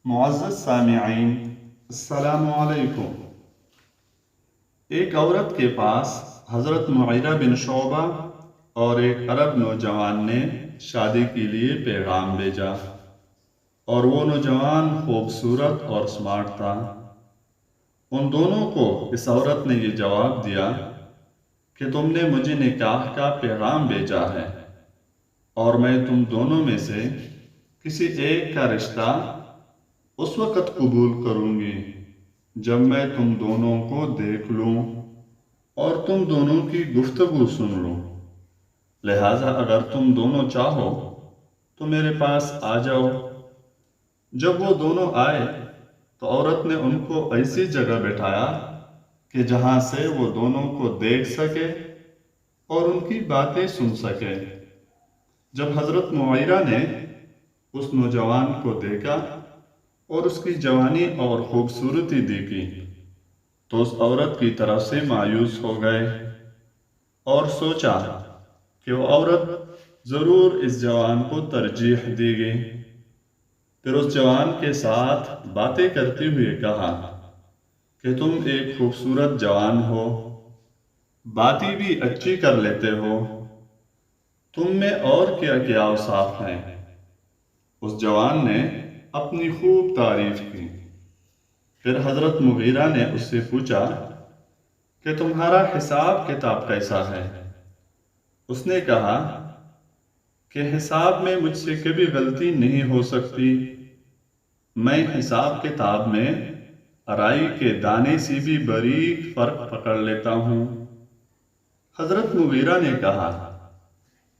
معزز سامعین، السلام علیکم۔ ایک عورت کے پاس حضرت مغیرہ بن شعبہ اور ایک عرب نوجوان نے شادی کے لیے پیغام بھیجا، اور وہ نوجوان خوبصورت اور سمارٹ تھا۔ ان دونوں کو اس عورت نے یہ جواب دیا کہ تم نے مجھے نکاح کا پیغام بھیجا ہے، اور میں تم دونوں میں سے کسی ایک کا رشتہ اس وقت قبول کروں گی جب میں تم دونوں کو دیکھ لوں اور تم دونوں کی گفتگو سن لوں۔ لہٰذا اگر تم دونوں چاہو تو میرے پاس آ جاؤ۔ جب وہ دونوں آئے تو عورت نے ان کو ایسی جگہ بٹھایا کہ جہاں سے وہ دونوں کو دیکھ سکے اور ان کی باتیں سن سکے۔ جب حضرت مغیرہ نے اس نوجوان کو دیکھا اور اس کی جوانی اور خوبصورتی دیکھی تو اس عورت کی طرف سے مایوس ہو گئے اور سوچا کہ وہ عورت ضرور اس جوان کو ترجیح دے گی۔ پھر اس جوان کے ساتھ باتیں کرتے ہوئے کہا کہ تم ایک خوبصورت جوان ہو، باتیں بھی اچھی کر لیتے ہو، تم میں اور کیا کیا اوصاف ہیں؟ اس جوان نے اپنی خوب تعریف کی۔ پھر حضرت مغیرہ نے اس سے پوچھا کہ تمہارا حساب کتاب کیسا ہے؟ اس نے کہا کہ حساب میں مجھ سے کبھی غلطی نہیں ہو سکتی، میں حساب کتاب میں رائی کے دانے سے بھی باریک فرق پکڑ لیتا ہوں۔ حضرت مغیرہ نے کہا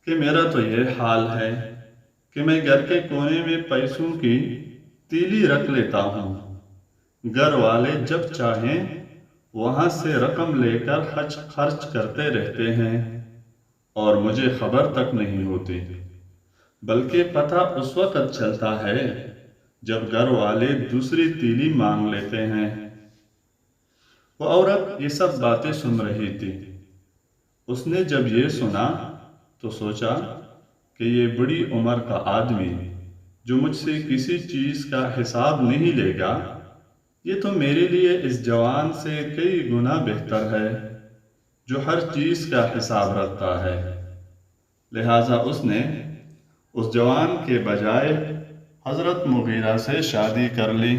کہ میرا تو یہ حال ہے کہ میں گھر کے کونے میں پیسوں کی تیلی رکھ لیتا ہوں، گھر والے جب چاہیں وہاں سے رقم لے کر خرچ کرتے رہتے ہیں اور مجھے خبر تک نہیں ہوتی، بلکہ پتہ اس وقت چلتا ہے جب گھر والے دوسری تیلی مانگ لیتے ہیں۔ وہ عورت یہ سب باتیں سن رہی تھی۔ اس نے جب یہ سنا تو سوچا کہ یہ بڑی عمر کا آدمی جو مجھ سے کسی چیز کا حساب نہیں لے گا، یہ تو میرے لیے اس جوان سے کئی گنا بہتر ہے جو ہر چیز کا حساب رکھتا ہے۔ لہٰذا اس نے اس جوان کے بجائے حضرت مغیرہ سے شادی کر لی۔